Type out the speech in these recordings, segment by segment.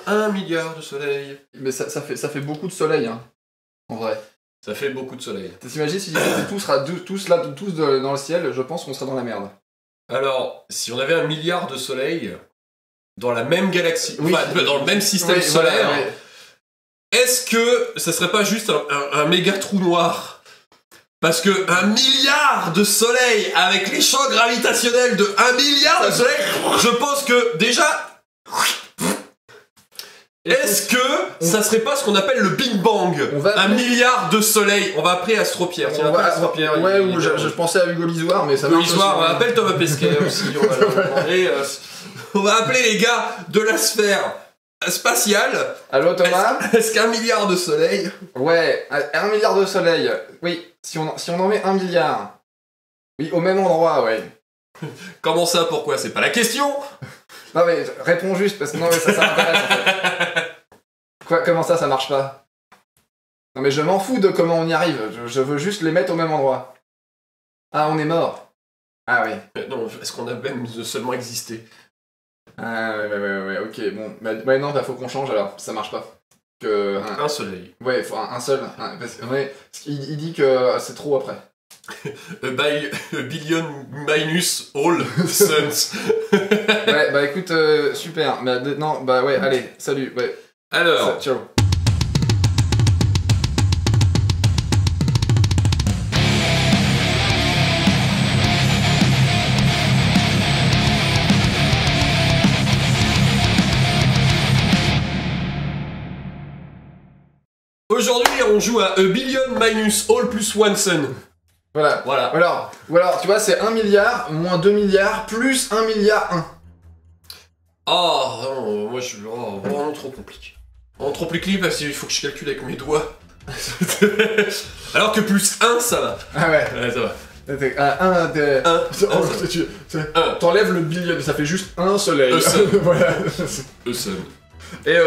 Un milliard de soleils. Mais ça fait beaucoup de soleil, hein, en vrai. Ça fait beaucoup de soleil. T'imagines si ils étaient tous dans le ciel, je pense qu'on serait dans la merde. Alors, si on avait un milliard de soleils dans la même galaxie, oui. Enfin, dans le même système solaire, voilà, ouais. Est-ce que ça serait pas juste un méga trou noir? Parce que 1 milliard de soleils avec les champs gravitationnels de 1 milliard de soleils, je pense que déjà... Est-ce que ça serait pas ce qu'on appelle le Big Bang? 1 milliard de soleils. On va appeler Astropierre. Tiens, Astropierre. Ouais, ou je pensais à Hugo Lisoire, mais ça marche aussi. On appelle Thomas Pesquet aussi. On va appeler les gars de la sphère spatiale. Allô Thomas? Est-ce qu'un milliard de soleils? Ouais, 1 milliard de soleils. Oui, si on en met 1 milliard. Oui, au même endroit, ouais. Comment ça, pourquoi? C'est pas la question. Non mais réponds juste, parce que non mais ça m'intéresse en fait. Quoi, comment ça marche pas? Non mais je m'en fous de comment on y arrive, je veux juste les mettre au même endroit. Ah, on est mort. Ah oui. Non, est-ce qu'on a même seulement existé? Ah ouais, ok, bon. Ouais, non, bah faut qu'on change alors, ça marche pas. Un soleil. Ouais, faut un seul. Parce qu'il dit que c'est trop après. A billion minus all suns. Ouais, bah écoute, super. Non, bah ouais, allez, salut. Ouais. Alors. Ciao. Aujourd'hui, on joue à A billion minus all plus one sun. Voilà. Ou alors, tu vois, c'est 1 milliard, moins 2 milliards, plus 1 milliard 1. Oh, non, moi je... Oh, vraiment trop compliqué. Vraiment trop compliqué parce qu'il faut que je calcule avec mes doigts. Alors que plus 1, ça va. Ah ouais. Ouais, ça va. T'enlèves le billion, ça fait juste un soleil. Voilà. Sun. Et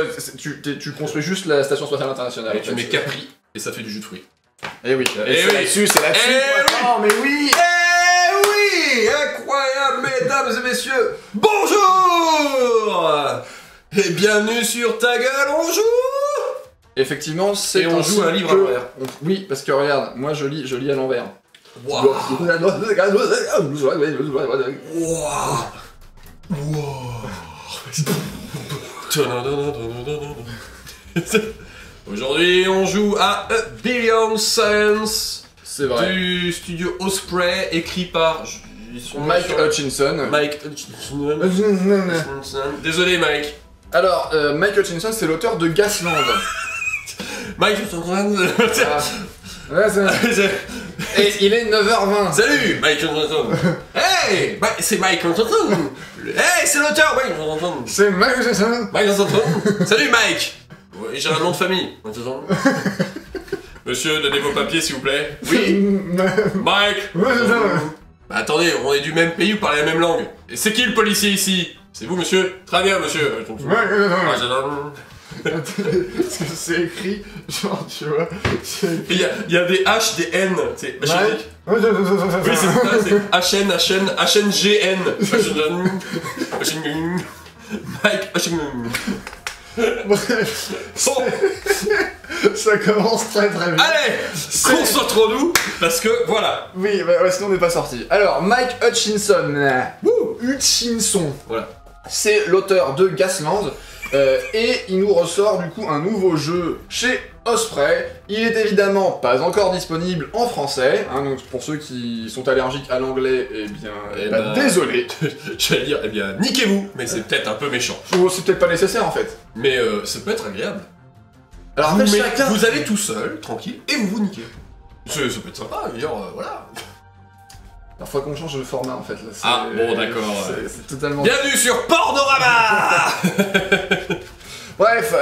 tu construis juste la station spatiale internationale. Et tu mets Capri, et ça fait du jus de fruits. Et oui. Et c'est là-dessus. Non, mais oui. Eh oui, incroyable, mesdames et messieurs. Bonjour. Et bienvenue sur Ta Gueule, on joue. Effectivement, c'est... Et on joue un livre à l'envers. Oui, parce que regarde, moi je lis à l'envers. Waouh. Aujourd'hui, on joue à A Billion Suns. C'est vrai. Du studio Osprey, écrit par Mike Hutchinson. Désolé, Mike. Alors, Mike Hutchinson, c'est l'auteur de Gasland. Mike Hutchinson. Et il est 9h20. Salut, Mike Hutchinson. Hey, c'est Mike Hutchinson. Hey, c'est l'auteur, Mike Hutchinson. C'est Mike Hutchinson. Mike Hutchinson. Salut, Mike. J'ai un nom de famille. Monsieur, donnez vos papiers, s'il vous plaît. Oui. Mike. Bah attendez, on est du même pays, vous parlez la même langue. Et c'est qui le policier ici? C'est vous, monsieur? Très bien, monsieur. Parce que c'est écrit, genre, tu vois. Il y a des H, des N. C'est oui, c'est ça, c'est HN, HNGN. Mike, Bref. Ça commence très vite. Allez, concentrons-nous, parce que voilà. Oui, bah, sinon on n'est pas sorti. Alors, Mike Hutchinson. Hutchinson. Voilà. C'est l'auteur de Gasland. Et il nous ressort du coup un nouveau jeu chez Osprey. Il est évidemment pas encore disponible en français, hein, donc pour ceux qui sont allergiques à l'anglais, désolé. J'allais dire, niquez-vous, mais c'est peut-être un peu méchant. C'est peut-être pas nécessaire en fait. Mais ça peut être agréable. Alors vous allez tout seul, tranquille, et vous niquez. Ça peut être sympa, voilà. Il faut qu'on change de format en fait. Là, bon d'accord. C'est totalement... Bienvenue sur Pornorama. Bref,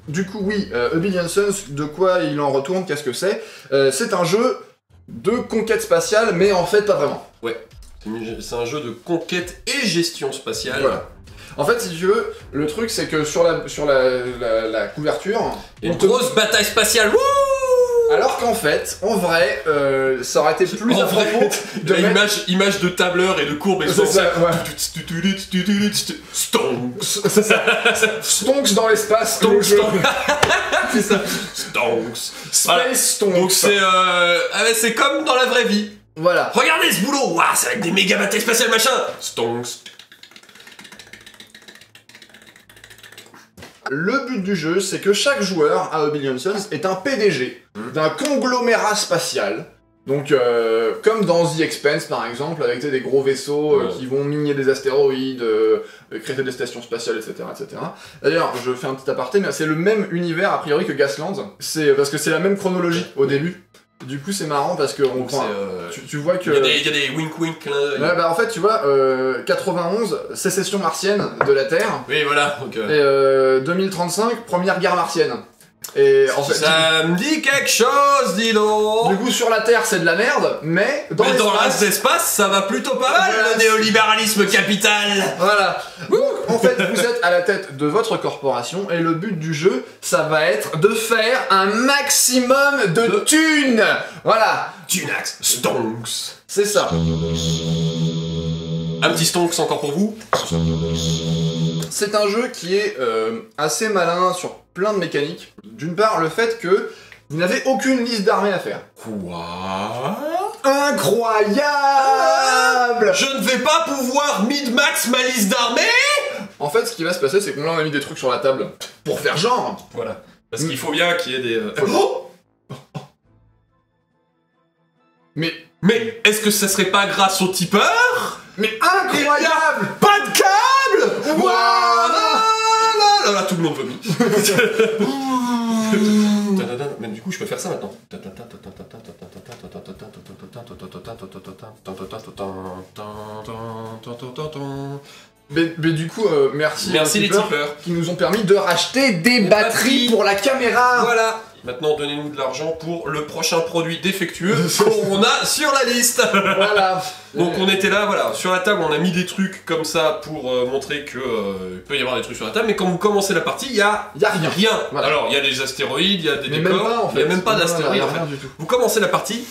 du coup oui, A Billion Suns, de quoi il en retourne, qu'est-ce que c'est? C'est un jeu de conquête spatiale, mais en fait pas vraiment. Ouais, c'est un jeu de conquête et gestion spatiale. Voilà. En fait, si tu veux, le truc c'est que sur la couverture... Une grosse bataille spatiale, wouh! Alors qu'en fait, en vrai, ça aurait été plus En à vrai, propos de la mettre... image de tableur et de courbe C'est ça, ouais. Stonks. C'est ça. Stonks dans l'espace. Stonks, le jeu. Stonks. C'est ça. Stonks. Voilà. Space Stonks. Donc c'est comme dans la vraie vie. Voilà. Regardez ce boulot, waouh, c'est avec des méga batailles spatiales machin. Stonks. Le but du jeu, c'est que chaque joueur à Billion Suns est un PDG d'un conglomérat spatial. Donc, comme dans The Expanse par exemple, avec des gros vaisseaux qui vont miner des astéroïdes, créer des stations spatiales, etc. etc. D'ailleurs, je fais un petit aparté, mais c'est le même univers a priori que Gaslands. C'est parce que c'est la même chronologie au début. Du coup, c'est marrant parce que tu vois que... Il y a des wink-wink là. Ouais, bah en fait, tu vois, 91, sécession martienne de la Terre. Oui, voilà. Donc, Et 2035, première guerre martienne. Et en fait, ça me dit quelque chose, dis donc. du coup, sur la Terre, c'est de la merde, mais dans Mais dans le reste l'espace... d'espace, ça va plutôt pas mal, Voilà. le néolibéralisme capital. Voilà. Donc, en fait, vous êtes à la tête de votre corporation, et le but du jeu, ça va être de faire un maximum de thunes. Voilà. Tunax, Stonks. C'est ça. Un petit Stonks encore pour vous. C'est un jeu qui est assez malin sur plein de mécaniques. D'une part, le fait que vous n'avez aucune liste d'armées à faire. Quoi? Incroyable! Je ne vais pas pouvoir mid-max ma liste d'armée. En fait, ce qui va se passer, c'est qu'on a mis des trucs sur la table pour faire genre. Voilà. Parce qu'il faut bien qu'il y ait des... Mais est-ce que ça serait pas grâce au tipeur? incroyable! Pas de câble. Voilà. Là, tout le monde vomit. Mais du coup, je peux faire ça maintenant. Mais du coup, merci Merci aux les tipeurs tipeurs. qui nous ont permis de racheter des batteries pour la caméra. Voilà. Maintenant, donnez-nous de l'argent pour le prochain produit défectueux qu'on a sur la liste. Voilà. Donc on était là, voilà, sur la table, on a mis des trucs comme ça pour montrer que il peut y avoir des trucs sur la table, mais quand vous commencez la partie, il y a rien. Voilà. Alors, il y a des astéroïdes, il y a des Mais décors, même pas, en fait. il y a même pas Voilà, d'astéroïdes en rien fait. du tout. Vous commencez la partie,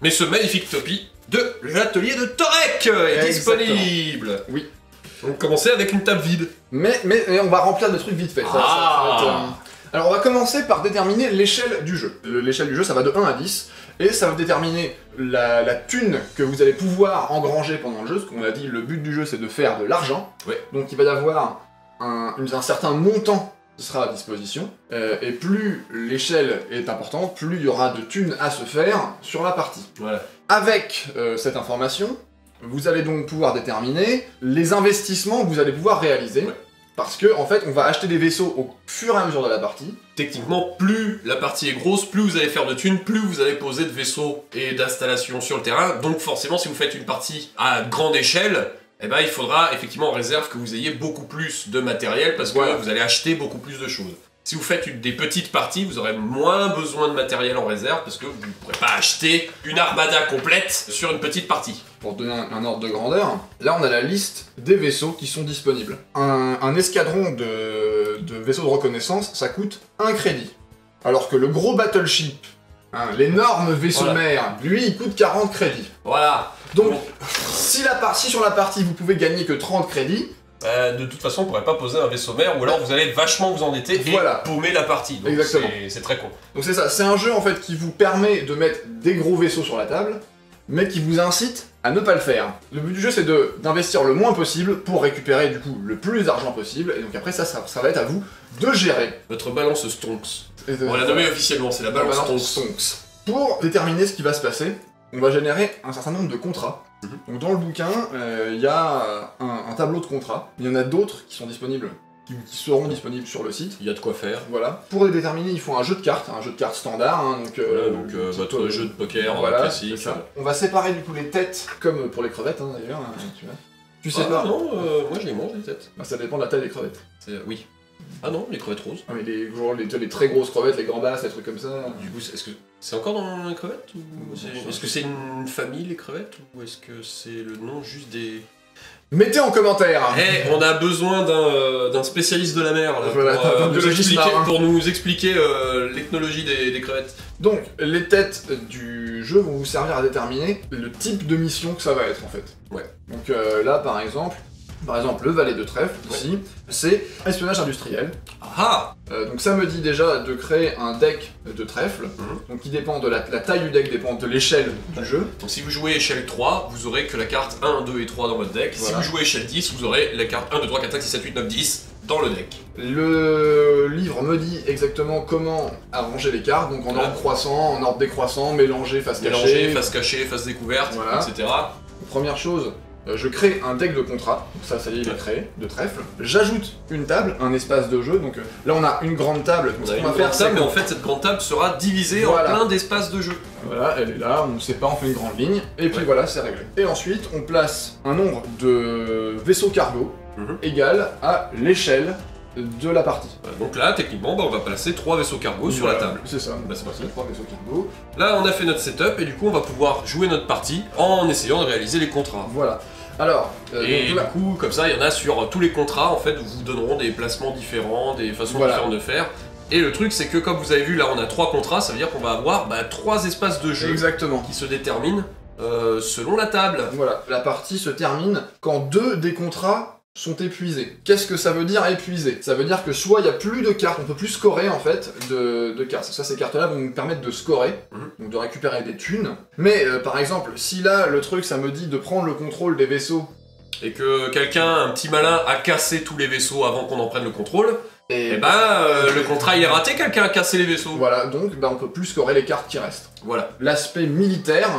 mais ce magnifique topi de l'atelier de Torek est Exactement. disponible. Oui. Donc commencez avec une table vide. Mais on va remplir des trucs vite fait. Ça va être, Alors on va commencer par déterminer l'échelle du jeu. L'échelle du jeu, ça va de 1 à 10, et ça va déterminer la thune que vous allez pouvoir engranger pendant le jeu, parce qu'on a dit le but du jeu c'est de faire de l'argent. Ouais. Donc il va y avoir un certain montant qui sera à disposition, et plus l'échelle est importante, plus il y aura de thunes à se faire sur la partie. Voilà. Avec cette information, vous allez donc pouvoir déterminer les investissements que vous allez pouvoir réaliser. Ouais. Parce que, en fait, on va acheter des vaisseaux au fur et à mesure de la partie. Techniquement, plus la partie est grosse, plus vous allez faire de thunes, plus vous allez poser de vaisseaux et d'installations sur le terrain. Donc forcément, si vous faites une partie à grande échelle, eh ben, il faudra effectivement en réserve que vous ayez beaucoup plus de matériel parce que vous allez acheter beaucoup plus de choses. Si vous faites des petites parties, vous aurez moins besoin de matériel en réserve parce que vous ne pourrez pas acheter une armada complète sur une petite partie. Pour donner un ordre de grandeur, là on a la liste des vaisseaux qui sont disponibles. Un escadron de vaisseaux de reconnaissance, ça coûte 1 crédit. Alors que le gros battleship, l'énorme vaisseau mère, lui il coûte 40 crédits. Voilà. Donc, si sur la partie vous pouvez gagner que 30 crédits, de toute façon, on pourrait pas poser un vaisseau mère, ou alors vous allez vachement vous endetter et paumer la partie. Donc exactement. C'est très con. Donc c'est ça, c'est un jeu en fait qui vous permet de mettre des gros vaisseaux sur la table, mais qui vous incite à ne pas le faire. Le but du jeu c'est d'investir le moins possible pour récupérer du coup le plus d'argent possible, et donc après ça va être à vous de gérer. Votre balance Stonks. Et On va la nommer officiellement, c'est la balance Stonks. Pour déterminer ce qui va se passer, on va générer un certain nombre de contrats. Donc dans le bouquin, il y a un tableau de contrats. Il y en a d'autres qui sont disponibles, qui seront disponibles sur le site. Il y a de quoi faire. Voilà. Pour les déterminer, il faut un jeu de cartes standard. Votre jeu de poker classique. Ça. On va séparer du coup les têtes, comme pour les crevettes d'ailleurs. Tu vois. Tu sais pas. Non, moi je les mange les têtes. Bah, ça dépend de la taille des crevettes. Oui. Ah non, les crevettes roses. Ah, mais les très grosses crevettes, les gambas, les trucs comme ça. Du coup, est-ce que c'est encore dans les crevettes ou est-ce que c'est une famille les crevettes ou est-ce que c'est le nom juste des Mettez en commentaire. Eh, on a besoin d'un spécialiste de la mer là, Voilà, d'un biologiste marin. pour nous expliquer l'ethnologie des crevettes. Donc, les têtes du jeu vont vous servir à déterminer le type de mission que ça va être en fait. Ouais. Donc là, par exemple, le valet de trèfle, ici, c'est espionnage industriel. Ah. Donc ça me dit déjà de créer un deck de trèfle, donc qui dépend de la taille du deck, dépend de l'échelle du jeu. Donc si vous jouez échelle 3, vous aurez que la carte 1, 2 et 3 dans votre deck. Voilà. Si vous jouez échelle 10, vous aurez la carte 1, 2, 3, 4, 5, 6, 7, 8, 9, 10 dans le deck. Le livre me dit exactement comment arranger les cartes, donc en ordre croissant, en ordre décroissant, mélanger, face cachée, face découverte, voilà. etc. Première chose, je crée un deck de contrat, donc ça y est, il est créé, de trèfle. J'ajoute une table, un espace de jeu, donc là on a une grande table. On a une grande table, mais en fait cette grande table sera divisée en plein d'espaces de jeu. Voilà, elle est là, on ne sait pas, on fait une grande ligne, et puis voilà, c'est réglé. Et ensuite, on place un nombre de vaisseaux cargo égal à l'échelle de la partie. Donc là, techniquement, on va placer 3 vaisseaux cargo sur la table. C'est ça, bah, c'est parti. 3 vaisseaux cargo. Là, on a fait notre setup, et du coup, on va pouvoir jouer notre partie en essayant de réaliser les contrats. Voilà. Alors, et donc là, du coup, comme ça, il y en a sur tous les contrats, en fait, vous donneront des placements différents, des façons différentes de faire. Et le truc, c'est que comme vous avez vu, là, on a 3 contrats, ça veut dire qu'on va avoir 3 espaces de jeu qui se déterminent selon la table. Voilà, la partie se termine quand 2 des contrats sont épuisés. Qu'est-ce que ça veut dire épuisé? Ça veut dire que soit il n'y a plus de cartes, on peut plus scorer en fait de cartes. Ça, ces cartes-là vont nous permettre de scorer, donc de récupérer des thunes. Mais par exemple, si là le truc ça me dit de prendre le contrôle des vaisseaux et que quelqu'un, un petit malin, a cassé tous les vaisseaux avant qu'on en prenne le contrôle, et le contrat il est raté, quelqu'un a cassé les vaisseaux. Voilà, donc on peut plus scorer les cartes qui restent. Voilà. L'aspect militaire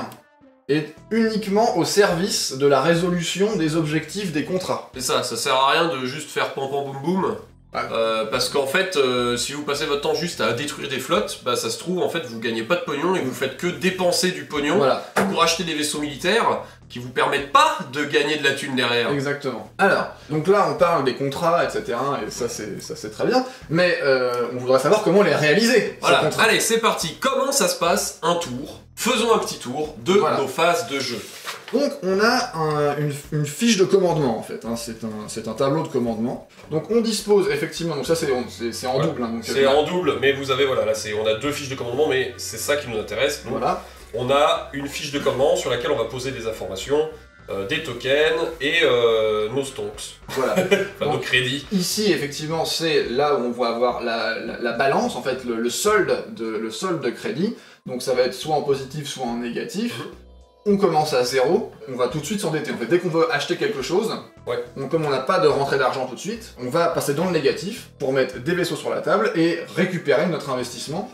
est uniquement au service de la résolution des objectifs des contrats. C'est ça, ça sert à rien de juste faire pam pam boum boum. Parce qu'en fait, si vous passez votre temps juste à détruire des flottes, ça se trouve, en fait, vous gagnez pas de pognon et vous faites que dépenser du pognon pour acheter des vaisseaux militaires qui vous permettent pas de gagner de la thune derrière. Exactement. Alors, donc là, on parle des contrats, etc., et ça c'est très bien, mais on voudrait savoir comment les réaliser, voilà. ces contrats. Allez, c'est parti. Comment ça se passe un tour? Faisons un petit tour de nos phases de jeu. Donc on a une fiche de commandement en fait, hein. C'est un tableau de commandement. Donc on dispose effectivement, donc ça c'est en double. Hein, c'est en double, mais vous avez, voilà, là on a 2 fiches de commandement, mais c'est ça qui nous intéresse. Donc, voilà. On a une fiche de commandement sur laquelle on va poser des informations, des tokens et nos stonks. Voilà. Enfin, nos crédits. Ici effectivement c'est là où on va avoir la balance, en fait le solde de crédit. Donc ça va être soit en positif, soit en négatif. On commence à 0, on va tout de suite s'endetter. En fait, dès qu'on veut acheter quelque chose, comme on n'a pas de rentrée d'argent tout de suite, on va passer dans le négatif pour mettre des vaisseaux sur la table et récupérer notre investissement.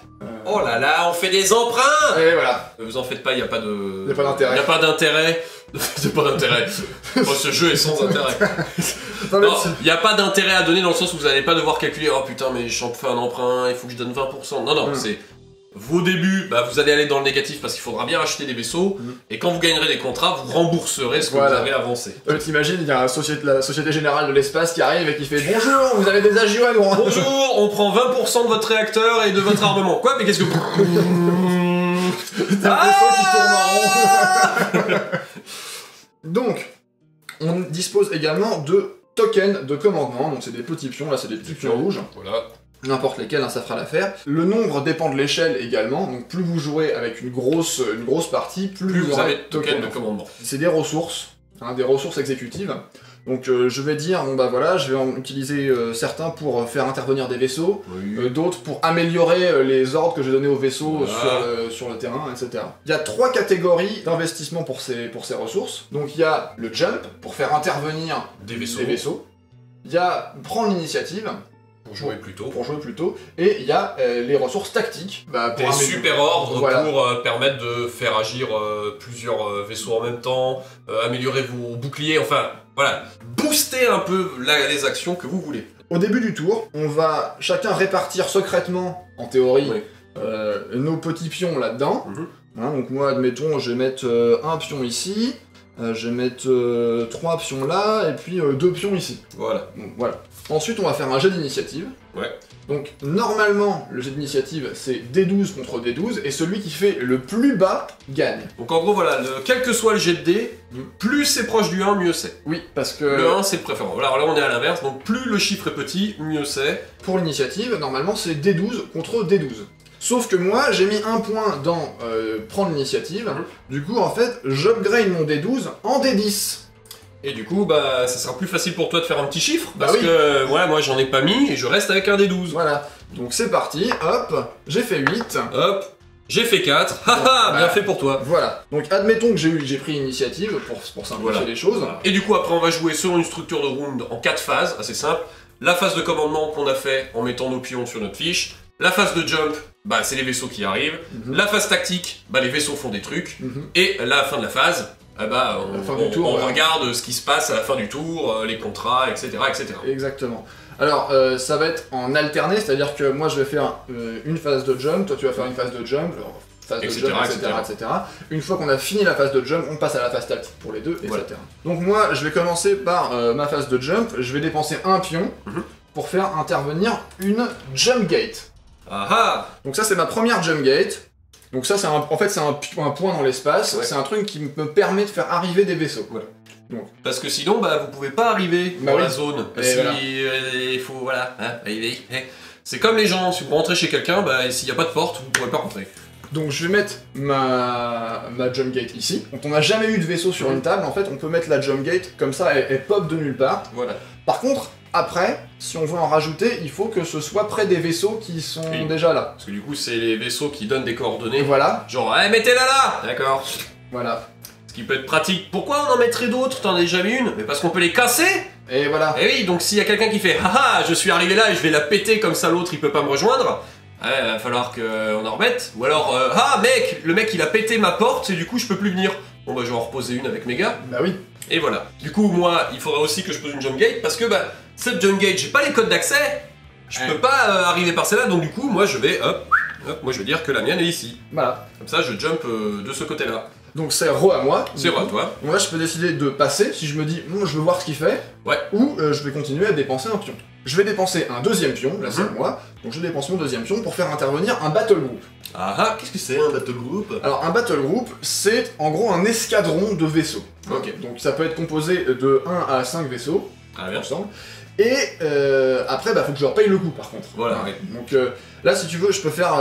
Oh là là, on fait des emprunts! Et voilà. Vous en faites pas, il n'y a pas de... Il n'y a pas d'intérêt. Il n'y a pas d'intérêt. Il n'y a pas d'intérêt. Ce jeu est sans intérêt. Non, il n'y a pas d'intérêt à donner dans le sens où vous n'allez pas devoir calculer « Oh putain, mais je fais un emprunt, il faut que je donne 20%. » Non, non, c'est... Vos débuts, vous allez aller dans le négatif parce qu'il faudra bien acheter des vaisseaux, et quand vous gagnerez des contrats, vous rembourserez ce que vous avez avancé. T'imagines, il y a la Société Générale de l'Espace qui arrive et qui fait « Bonjour, vous avez des agios à nous rendre. Bonjour, on prend 20% de votre réacteur et de votre armement. » Quoi? Mais qu'est-ce que... T'as un vaisseau qui tourne en rond. Donc, on dispose également de tokens de commandement, donc c'est des petits pions, là c'est des petits pions rouges. Voilà. N'importe lesquels, hein, ça fera l'affaire. Le nombre dépend de l'échelle également, donc plus vous jouez avec une grosse partie, plus vous avez de tokens de commandement. C'est des ressources exécutives. Donc je vais dire, bon bah voilà, je vais en utiliser certains pour faire intervenir des vaisseaux, d'autres pour améliorer les ordres que j'ai donnés aux vaisseaux sur le terrain, etc. Il y a 3 catégories d'investissement pour ces ressources. Donc il y a le jump, pour faire intervenir des vaisseaux. Il y a prendre l'initiative, pour jouer plus tôt. Et il y a les ressources tactiques. Des super ordres pour permettre de faire agir plusieurs vaisseaux en même temps, améliorer vos boucliers, enfin, voilà, booster un peu les actions que vous voulez. Au début du tour, on va chacun répartir secrètement, en théorie, nos petits pions là-dedans. Hein, donc moi, admettons, je vais mettre un pion ici, Je vais mettre 3 pions là, et puis 2 pions ici. Voilà. Donc voilà. Ensuite, on va faire un jet d'initiative. Ouais. Donc, normalement, le jet d'initiative, c'est D12 contre D12, et celui qui fait le plus bas gagne. Donc en gros, voilà, quel que soit le jet de dés, plus c'est proche du 1, mieux c'est. Oui, parce que... Le 1, c'est le préférant. Alors là, on est à l'inverse, donc plus le chiffre est petit, mieux c'est. Pour l'initiative, normalement, c'est D12 contre D12. Sauf que moi, j'ai mis un point dans prendre l'initiative. Du coup, en fait, j'upgrade mon D12 en D10. Et du coup, bah, ça sera plus facile pour toi de faire un petit chiffre, Bah parce oui. que ouais, moi j'en ai pas mis et je reste avec un D12. Voilà. Donc c'est parti, hop, j'ai fait 8. Hop, j'ai fait 4. Haha, Bon, bien fait pour toi. Voilà. Donc admettons que j'ai pris l'initiative pour simplifier Voilà. les choses. Et du coup, après, on va jouer selon une structure de round en 4 phases, assez simple. La phase de commandement qu'on a fait en mettant nos pions sur notre fiche. La phase de jump, bah, c'est les vaisseaux qui arrivent. La phase tactique, bah, les vaisseaux font des trucs. Et la fin de la phase, bah, on regarde ce qui se passe à la fin du tour, les contrats, etc., etc. Exactement. Alors, ça va être en alterné, c'est-à-dire que moi je vais faire une phase de jump, toi tu vas faire une phase de jump, phase de jump, etc. Une fois qu'on a fini la phase de jump, on passe à la phase tactique pour les deux, etc. Voilà. Donc moi, je vais commencer par ma phase de jump, je vais dépenser un pion pour faire intervenir une jump gate. Ah ah. Donc ça c'est ma première jump gate. Donc ça c'est en fait c'est un point dans l'espace, Ouais. c'est un truc qui me permet de faire arriver des vaisseaux. Voilà. Parce que sinon, bah, vous pouvez pas arriver Bah dans oui. la zone. Et Si, voilà. il faut, voilà, hein, c'est comme les gens, si vous rentrez chez quelqu'un, bah, s'il n'y a pas de porte, vous pourrez pas rentrer. Donc je vais mettre ma jump gate ici. Donc on n'a jamais eu de vaisseau sur une table, en fait on peut mettre la jump gate, comme ça elle pop de nulle part. Voilà. Par contre, après, si on veut en rajouter, il faut que ce soit près des vaisseaux qui sont Oui. déjà là. Parce que du coup, c'est les vaisseaux qui donnent des coordonnées. Et voilà, Genre, mettez-la là. D'accord. voilà. Ce qui peut être pratique. Pourquoi on en mettrait d'autres? T'en as déjà mis une? Mais parce qu'on peut les casser. Et voilà. Et oui, donc s'il y a quelqu'un qui fait haha, je suis arrivé là et je vais la péter comme ça, l'autre il peut pas me rejoindre, il va falloir qu'on en remette. Ou alors, ah mec, le mec il a pété ma porte et du coup je peux plus venir. Bon bah je vais en reposer une avec mes gars. Bah oui. Et voilà. Du coup, moi, il faudra aussi que je pose une jump gate parce que bah, cette jump gate, j'ai pas les codes d'accès. Je peux pas arriver par celle-là, donc du coup, moi je vais, hop, moi je vais dire que la mienne est ici. Voilà. Comme ça, je jump de ce côté-là. Donc c'est re à moi. C'est vrai, toi. Donc là je peux décider de passer si je me dis je veux voir ce qu'il fait. Ouais. Ou je vais continuer à dépenser un pion. Je vais dépenser un deuxième pion, là c'est à moi. Donc je dépense mon deuxième pion pour faire intervenir un battle group. Ah ah, qu'est-ce que c'est un battle group? Alors un battle group, c'est en gros un escadron de vaisseaux. Ok. Donc ça peut être composé de 1 à 5 vaisseaux, Ah bien. ensemble. Et après, faut que je leur paye le coup par contre. Voilà, ouais. Donc là, si tu veux, je peux faire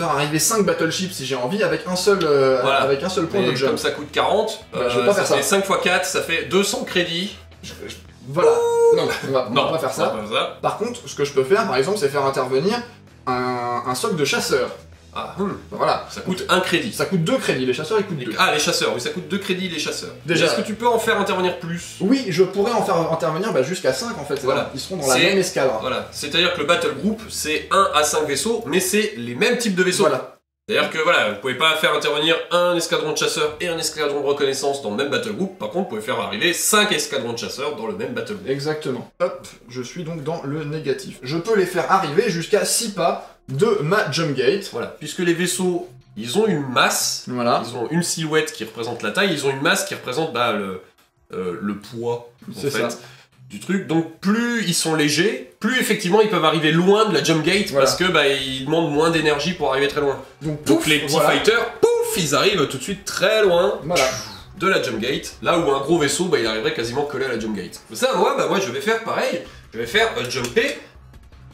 arriver 5 battleships si j'ai envie avec un seul, Voilà. avec un seul point Mais de jump. comme ça coûte 40, Bah, je vais pas ça faire ça. fait 5 x 4, ça fait 200 crédits. Voilà. Non, on va pas faire ça. on va pas faire ça. Par contre, ce que je peux faire, par exemple, c'est faire intervenir un socle de chasseurs. Ah, Voilà. ça coûte 1 crédit. Ça coûte 2 crédits, les chasseurs ils coûtent 2. Ah, les chasseurs, oui, ça coûte 2 crédits les chasseurs. Déjà. Est-ce que tu peux en faire intervenir plus? Oui, je pourrais en faire intervenir jusqu'à 5 en fait. Voilà. Ils seront dans la C'est- même escadre. Voilà, c'est-à-dire que le battle group, c'est 1 à 5 vaisseaux, mais c'est les mêmes types de vaisseaux. Voilà. C'est-à-dire que voilà, vous pouvez pas faire intervenir un escadron de chasseurs et un escadron de reconnaissance dans le même battle group, par contre, vous pouvez faire arriver 5 escadrons de chasseurs dans le même battle group. Exactement. Hop, je suis donc dans le négatif. Je peux les faire arriver jusqu'à 6 pas de ma jump gate. Voilà, puisque les vaisseaux, ils ont une masse, Voilà. ils ont une silhouette qui représente la taille, ils ont une masse qui représente le poids, en C'est fait, ça. du truc. Donc plus ils sont légers, plus effectivement ils peuvent arriver loin de la jump gate, Voilà. parce que ils demandent moins d'énergie pour arriver très loin. Donc, Donc pouf, les petits voilà. fighters, pouf, ils arrivent tout de suite très loin Voilà. de la jump gate, là où un gros vaisseau, il arriverait quasiment collé à la jump gate. Ça, moi, je vais faire pareil, je vais faire jumper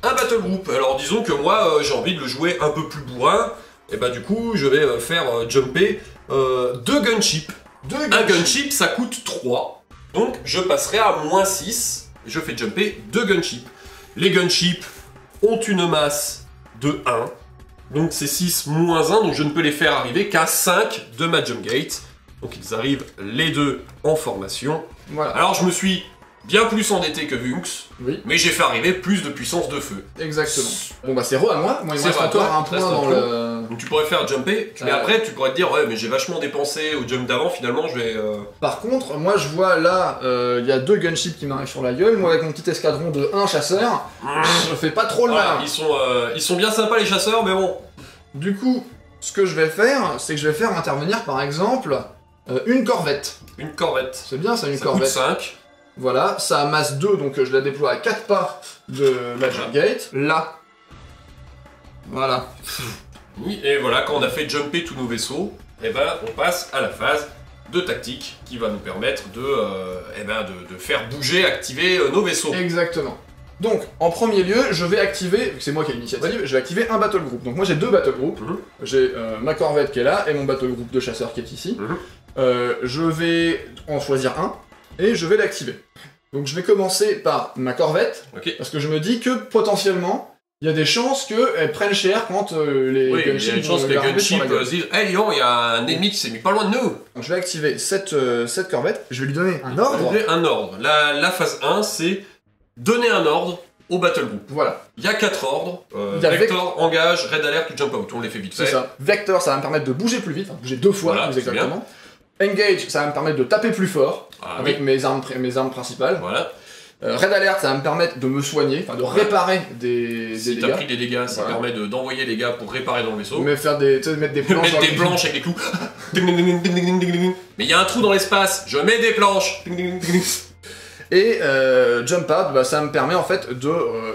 un battle group. Alors disons que moi, j'ai envie de le jouer un peu plus bourrin, et bah du coup, je vais faire jumper 2 gunships. Un gunship, ça coûte 3, donc je passerai à -6, et je fais jumper 2 gunships. Les gunships ont une masse de 1, donc c'est 6 moins 1, donc je ne peux les faire arriver qu'à 5 de ma jump gate. Donc ils arrivent les deux en formation. Voilà. Alors je me suis bien plus endetté que Vunx, Oui, mais j'ai fait arriver plus de puissance de feu. exactement. Bon bah c'est re à moi. Moi il me C'est reste re à encore toi, un point reste un dans point. le... Donc tu pourrais faire jumper, mais après tu pourrais te dire ouais mais j'ai vachement dépensé au jump d'avant, finalement je vais... Par contre, moi je vois là, il y a 2 gunships qui m'arrivent sur la gueule. Moi avec mon petit escadron de 1 chasseur, je fais pas trop le Voilà, malin. ils sont bien sympas les chasseurs, mais bon. Du coup, ce que je vais faire, c'est que je vais faire intervenir par exemple Une corvette. Une corvette. C'est bien ça, une Ça corvette. coûte 5. Voilà, ça amasse 2, donc je la déploie à 4 pas de Magic Gate. Là. Voilà. Oui, et voilà, quand on a fait jumper tous nos vaisseaux, eh ben, on passe à la phase de tactique qui va nous permettre de faire bouger, activer nos vaisseaux. Exactement. Donc, en premier lieu, je vais activer, vu que c'est moi qui ai l'initiative, je vais activer un battle group. Donc moi j'ai 2 battle groups. J'ai ma corvette qui est là et mon battle group de chasseurs qui est ici. Je vais en choisir un et je vais l'activer. Donc je vais commencer par ma corvette, parce que je me dis que potentiellement, il y a des chances qu'elles prennent cher quand les oui, il y a une chance que les arriver sur la gunships gueule. se disent « Hey Lyon, il y a un ennemi qui s'est mis pas loin de nous !» Donc je vais activer cette corvette, je vais lui donner un On va ordre. donner un ordre. La phase 1, c'est donner un ordre au battle group. Voilà, Il y a 4 ordres. Il y a Vector, engage, red alert ou jump out. On les fait vite fait. c'est ça. Vector, ça va me permettre de bouger plus vite, enfin bouger 2 fois Voilà, plus c'est exactement. Engage, ça va me permettre de taper plus fort Ah, avec oui. mes armes principales. Voilà. Red Alert, ça va me permettre de me soigner, enfin de réparer des Si t'as dégâts. pris des dégâts, ça Voilà. permet d'envoyer les gars pour réparer dans le vaisseau. Mais faire des, tu sais, mettre des planches. Mettre dans des le- planches avec des clous. Ding, ding, ding, ding, ding, ding, ding. Mais il y a un trou dans l'espace, je mets des planches. Ding, ding, ding, ding. Et Jump Out, bah, ça me permet en fait de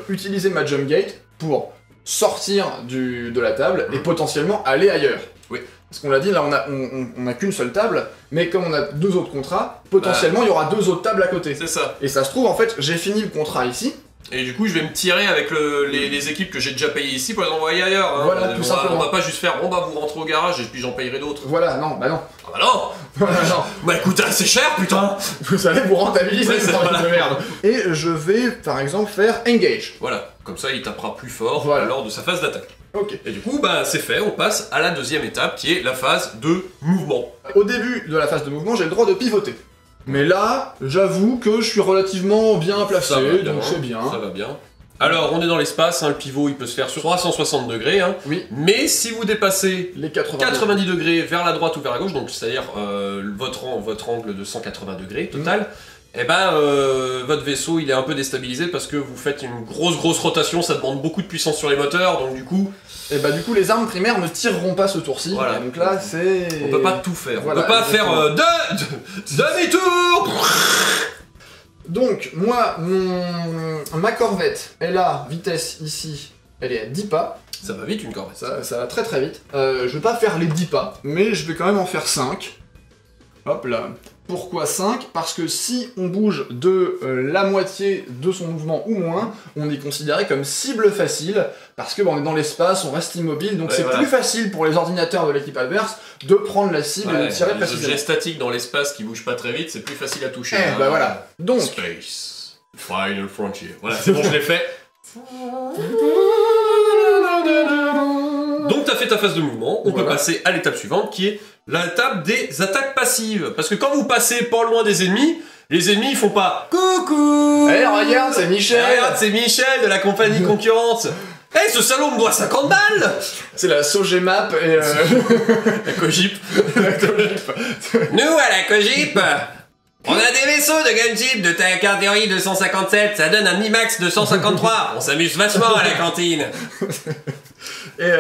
utiliser ma Jump Gate pour sortir de la table et potentiellement aller ailleurs. Oui. Parce qu'on l'a dit, là on a qu'une seule table, mais comme on a 2 autres contrats, potentiellement il y aura 2 autres tables à côté. C'est ça. Et ça se trouve en fait, j'ai fini le contrat ici. Et du coup, je vais me tirer avec les équipes que j'ai déjà payées ici pour les envoyer ailleurs. Hein. Voilà, tout simplement. On va pas juste faire bon bah vous rentrez au garage et puis j'en payerai d'autres. Voilà, non, bah non. Ah bah non. Voilà, non. Bah écoute, c'est cher putain. Vous allez vous rentabiliser Ouais, ce c'est truc voilà. de merde. Et je vais par exemple faire Engage. Voilà, comme ça il tapera plus fort Voilà. lors de sa phase d'attaque. Ok. Et du coup, bah c'est fait, on passe à la deuxième étape qui est la phase de mouvement. Au début de la phase de mouvement, j'ai le droit de pivoter. Mais là, j'avoue que je suis relativement bien placé, Ça va bien, donc c'est bien. Ça va bien. Alors, on est dans l'espace, hein, le pivot il peut se faire sur 360 degrés, hein, Oui, mais si vous dépassez les 80. 90 degrés vers la droite ou vers la gauche, donc c'est-à-dire votre angle de 180 degrés total, et ben votre vaisseau il est un peu déstabilisé parce que vous faites une grosse rotation, ça demande beaucoup de puissance sur les moteurs, donc du coup Et bah du coup, les armes primaires ne tireront pas ce tour-ci. Voilà. Donc là, c'est... on peut pas tout faire. Voilà, on peut pas faire demi-tour. Donc, moi, ma corvette est là, vitesse ici, elle est à 10 pas. Ça va vite une corvette. Ça va très très vite. Je vais pas faire les 10 pas, mais je vais quand même en faire 5. Hop là. Pourquoi 5 ? Parce que si on bouge de la moitié de son mouvement ou moins, on est considéré comme cible facile, parce que on est dans l'espace, on reste immobile, donc Ouais, c'est voilà. plus facile pour les ordinateurs de l'équipe adverse de prendre la cible et Ouais, de tirer les précisément. objets statiques dans l'espace qui bougent pas très vite, c'est plus facile à toucher. Eh hein. bah voilà. Donc, Space. Final Frontier. Voilà, c'est bon, je l'ai fait. Donc t'as fait ta phase de mouvement, on peut Voilà. passer à l'étape suivante qui est l'étape des attaques passives. Parce que quand vous passez pas loin des ennemis, les ennemis ils font pas coucou. eh regarde, c'est Michel. Eh, regarde, c'est Michel de la compagnie concurrente. Eh, ce salaud me doit 50 balles. C'est la Sogemap et La Cogip. la Cogip. Nous à la Cogip, on a des vaisseaux de gunship de catégorie 257, ça donne un IMAX 253. On s'amuse vachement à la cantine. Et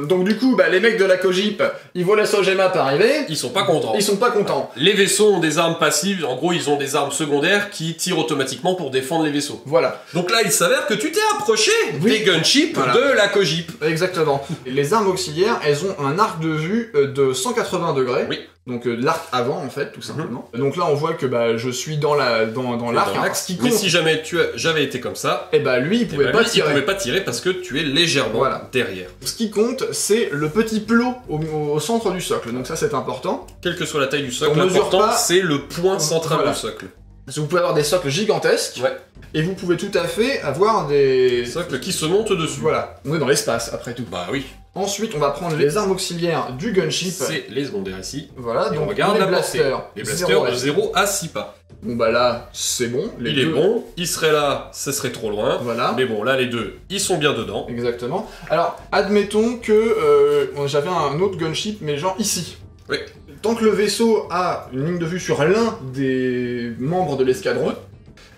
donc du coup, bah, les mecs de la Cogip, ils voient la Sogemap arriver, Ils sont pas contents. ils sont pas contents. Les vaisseaux ont des armes passives, en gros ils ont des armes secondaires qui tirent automatiquement pour défendre les vaisseaux. Voilà. Donc là il s'avère que tu t'es approché Oui. des gunships Voilà. de la Cogip. Exactement. Les armes auxiliaires, elles ont un arc de vue de 180 degrés. Oui. Donc l'arc avant en fait, tout simplement. Donc là on voit que bah, je suis dans l'arc. Dans Hein. l'axe. Ce qui Mais compte, si jamais j'avais été comme ça, et bah lui il eh pouvait ben, pas lui, il tirer. pouvait pas tirer parce que tu es légèrement Voilà. derrière. Ce qui compte, c'est le petit plot au centre du socle. Donc ça c'est important. Quelle que soit la taille du socle, On mesure l'important pas- c'est le point central Voilà. du socle. Parce que vous pouvez avoir des socles gigantesques. Ouais. Et vous pouvez tout à fait avoir des... Socle qui se monte dessus. Voilà. On est dans l'espace après tout. Bah oui, Ensuite, on va prendre les armes auxiliaires du gunship. c'est les secondaires ici. Voilà, Et on donc regarde les la portée. blasters. Les Zéro blasters de reste. 0 à 6 pas. Bon bah là, c'est bon. Les Il est deux- bon, il serait là, ça serait trop loin. Voilà. Mais bon, là les deux, ils sont bien dedans. Exactement. Alors, admettons que j'avais un autre gunship, mais genre ici. Oui. Tant que le vaisseau a une ligne de vue sur l'un des membres de l'escadron,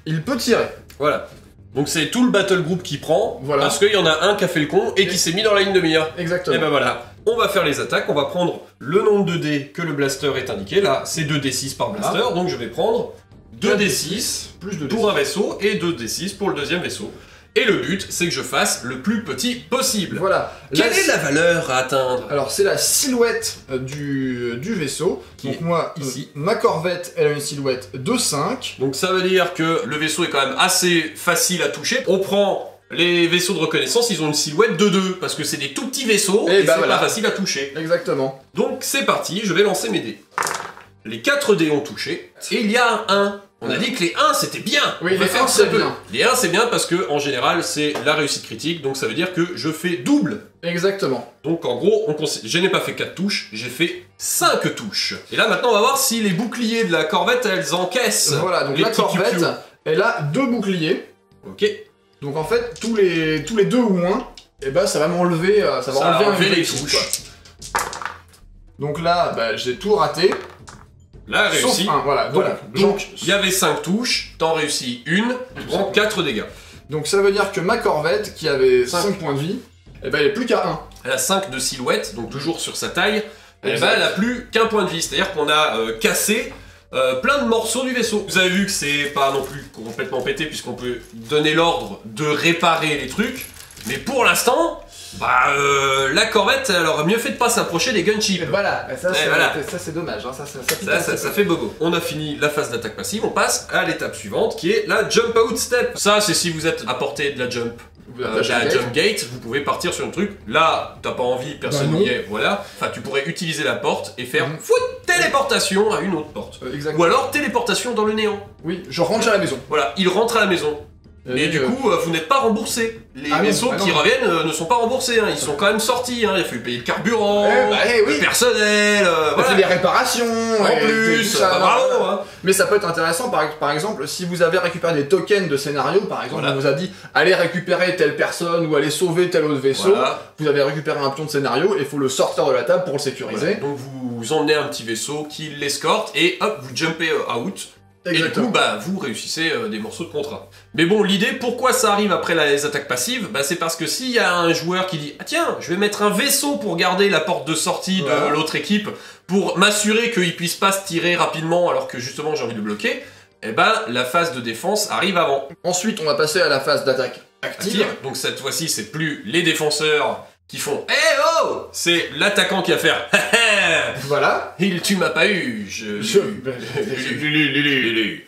il peut tirer. Voilà. Donc c'est tout le battle group qui prend, Voilà. parce qu'il y en a un qui a fait le con et qui s'est mis dans la ligne de mire. Exactement. Et ben voilà, on va faire les attaques, on va prendre le nombre de dés que le blaster est indiqué. Là, c'est 2d6 par blaster, donc je vais prendre 2d6 plus de pour un vaisseau et 2d6 pour le deuxième vaisseau. Et le but, c'est que je fasse le plus petit possible. Voilà. Quelle Là, est la valeur à atteindre? Alors c'est la silhouette du vaisseau. Qui Donc est moi, ici. ma corvette, elle a une silhouette de 5. Donc ça veut dire que le vaisseau est quand même assez facile à toucher. On prend les vaisseaux de reconnaissance, ils ont une silhouette de 2, parce que c'est des tout petits vaisseaux et bah c'est voilà. pas facile à toucher. Exactement. Donc c'est parti, je vais lancer mes dés. Les 4 dés ont touché, et il y a un 1. On a dit que les 1 c'était bien. Oui, On va les faire 1 c'est très peu. bien. Les 1 c'est bien parce que en général c'est la réussite critique, donc ça veut dire que je fais double. Exactement. Donc en gros, je n'ai pas fait 4 touches, j'ai fait 5 touches. Et là maintenant on va voir si les boucliers de la corvette elles encaissent. Voilà, donc les la petits corvette, piou-piou. elle a 2 boucliers. Ok. Donc en fait, tous les 2 ou moins, et ben ça va m'enlever ça va Ça va enlever enlever un les réussite, touches. quoi. Donc là, bah, j'ai tout raté. Là réussi. Sauf un, voilà. Donc il y avait 5 touches, t'en réussis une, tu prends 4 dégâts. Donc ça veut dire que ma corvette, qui avait 5 points de vie, et ben elle est plus qu'à 1. Elle a 5 de silhouette, donc toujours sur sa taille. Et Exact. ben elle a plus qu'un point de vie, c'est-à-dire qu'on a cassé plein de morceaux du vaisseau. Vous avez vu que c'est pas non plus complètement pété puisqu'on peut donner l'ordre de réparer les trucs, mais pour l'instant, la corvette elle aurait mieux fait de pas s'approcher des gunships. Et voilà, ça voilà. c'est dommage, hein. Ça fait bobo. On a fini la phase d'attaque passive, on passe à l'étape suivante qui est la jump out step. Ça c'est si vous êtes à portée de la jump. De la jump gate, vous pouvez partir sur un truc. Là, t'as pas envie, personne Bah non. n'y est, voilà. Enfin, tu pourrais utiliser la porte et faire téléportation à une autre porte. Exactement. Ou alors téléportation dans le néant. Oui, je rentre à la maison. Voilà, il rentre à la maison. Mais Et du coup, vous n'êtes pas remboursé. Les Ah non, vaisseaux ah non. qui reviennent ne sont pas remboursés. Hein. Ils sont quand même sortis. Hein. Il a fallu payer le carburant, oui. le personnel. On Voilà. fait des réparations, En et plus, tout ça, bravo. voilà. Hein. Mais ça peut être intéressant, par exemple, si vous avez récupéré des tokens de scénario, par exemple, Voilà. on vous a dit allez récupérer telle personne ou allez sauver tel autre vaisseau, Voilà. vous avez récupéré un pion de scénario et il faut le sortir de la table pour le sécuriser. Voilà. Donc vous emmenez un petit vaisseau qui l'escorte et hop, vous jumpez out. Exactement. Et du coup, vous réussissez des morceaux de contrat. Mais bon, l'idée, pourquoi ça arrive après les attaques passives, c'est parce que s'il y a un joueur qui dit « Ah tiens, je vais mettre un vaisseau pour garder la porte de sortie Voilà. de l'autre équipe, pour m'assurer qu'il puisse pas se tirer rapidement alors que justement j'ai envie de le bloquer », la phase de défense arrive avant. Ensuite, on va passer à la phase d'attaque active. Donc cette fois-ci, c'est plus les défenseurs qui font « Eh oh !» C'est l'attaquant qui va faire « Voilà. Tu m'as pas eu,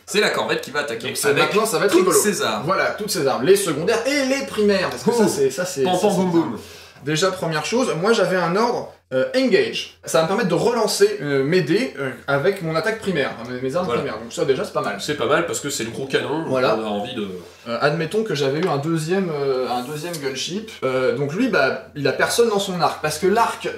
C'est la corvette qui va attaquer. Donc avec maintenant, ça va être toutes rigolo. ses armes. Voilà, toutes ces armes, les secondaires et les primaires, parce que ça c'est. Pam, ça, pam, c'est boum, bien. boum. Déjà, première chose, moi j'avais un ordre engage. Ça va me permettre de relancer mes dés avec mon attaque primaire, mes armes Voilà. primaires. Donc ça déjà c'est pas mal. C'est pas mal parce que c'est le gros canon, donc Voilà. on a envie de... Admettons que j'avais eu un deuxième gunship. Donc lui, il a personne dans son arc, parce que l'arc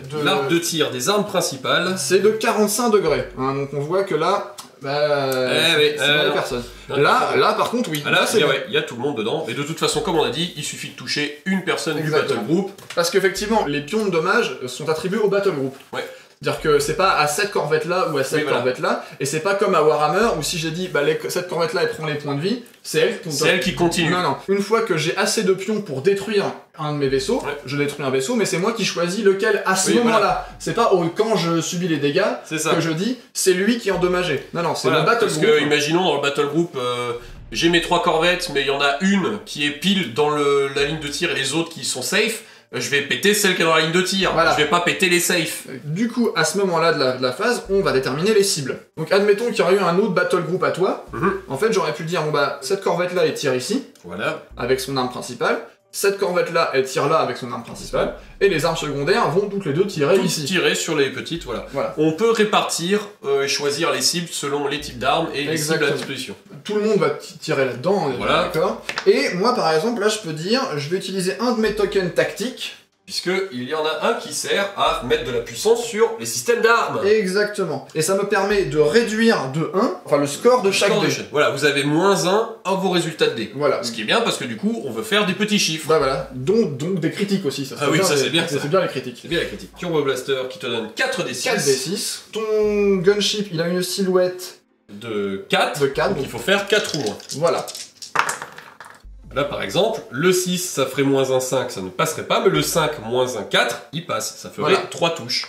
de tir des armes principales. c'est de 45 degrés. Hein, donc on voit que là, oui, c'est pas les personnes. Non, Là par contre, oui. Ah là, c'est bon. il y a tout le monde dedans. Et de toute façon, comme on a dit, il suffit de toucher une personne Exactement. du battle group. Parce qu'effectivement, les pions de dommage sont attribués au battle group. Ouais. C'est-à-dire que c'est pas à cette corvette là ou à cette Oui, voilà. corvette là, et c'est pas comme à Warhammer où si j'ai dit cette corvette là elle prend les points de vie, c'est elle qui continue. Non. Une fois que j'ai assez de pions pour détruire un de mes vaisseaux, je détruis un vaisseau, mais c'est moi qui choisis lequel à ce moment-là. Voilà. C'est pas quand je subis les dégâts que je dis c'est lui qui est endommagé. Non, c'est le battle parce group. que, imaginons, dans le battle group, j'ai mes 3 corvettes, mais il y en a une qui est pile dans la ligne de tir et les autres qui sont safe. Je vais péter celle qui est dans la ligne de tir. Voilà. Je vais pas péter les safe. Du coup, à ce moment-là de la phase, on va déterminer les cibles. Donc admettons qu'il y aurait eu un autre battle group à toi. En fait, j'aurais pu dire, cette corvette-là, elle tire ici, Voilà. avec son arme principale. Cette corvette-là, elle tire là avec son arme principale. Et les armes secondaires vont toutes les deux tirer ici. Tirer sur les petites, voilà. Voilà. On peut répartir et choisir les cibles selon les types d'armes et les cibles à Exactement. disposition. Tout le monde va tirer là-dedans, on est Voilà. d'accord. Et moi, par exemple, là, je peux dire, je vais utiliser un de mes tokens tactiques. Puisqu'il y en a un qui sert à mettre de la puissance sur les systèmes d'armes. Exactement. Et ça me permet de réduire de 1, le score de chaque dé. Voilà, vous avez -1 à vos résultats de dés. Voilà. Ce qui est bien parce que du coup, on veut faire des petits chiffres. Voilà. Donc des critiques aussi. Ça Ah oui, ça c'est bien. C'est bien les critiques. C'est bien la critique. Turbo Blaster qui te donne 4d6. 4d6. Ton gunship, il a une silhouette de 4. de 4. Donc il faut faire 4 ou moins. Voilà. Là, par exemple, le 6, ça ferait moins un 5, ça ne passerait pas, mais le 5 moins un 4, il passe. Ça ferait 3 touches.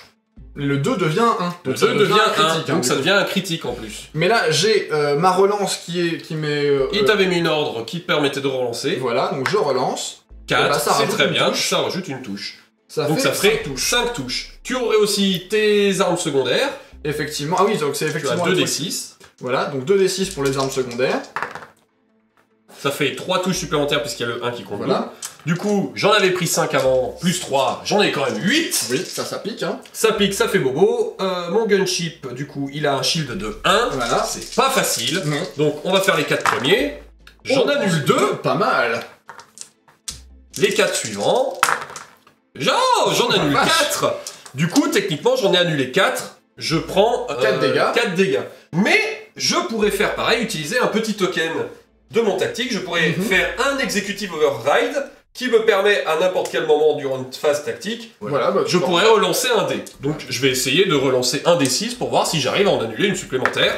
Le 2 devient 1. Le 2 devient un critique, donc ça devient un critique en plus. Mais là, j'ai ma relance qui met... Il t'avait mis une ordre qui permettait de relancer. Voilà, donc je relance. 4, bah, c'est très bien, ça rajoute une touche. Donc ça ferait 5 touches. Tu aurais aussi tes armes secondaires. Effectivement, ah oui, donc c'est effectivement... Tu as 2d6. Voilà, donc 2d6 pour les armes secondaires. Ça fait 3 touches supplémentaires puisqu'il y a le 1 qui compte. Voilà. Du coup, j'en avais pris 5 avant, plus 3, j'en ai quand même 8. Oui, ça pique, hein. Ça pique, ça fait bobo. Mon gunship, du coup, il a un shield de 1. Voilà. C'est pas facile. Non. Donc, on va faire les 4 premiers. J'en annule 2. Pas mal. Les 4 suivants. J'en annule 4. Du coup, techniquement, j'en ai annulé 4. Je prends 4 dégâts. 4 dégâts. Mais je pourrais faire pareil, utiliser un petit token de mon tactique. Je pourrais faire un Executive Override qui me permet à n'importe quel moment durant une phase tactique, voilà, bah, je pourrais relancer un dé. Donc je vais essayer de relancer un D6 pour voir si j'arrive à en annuler une supplémentaire.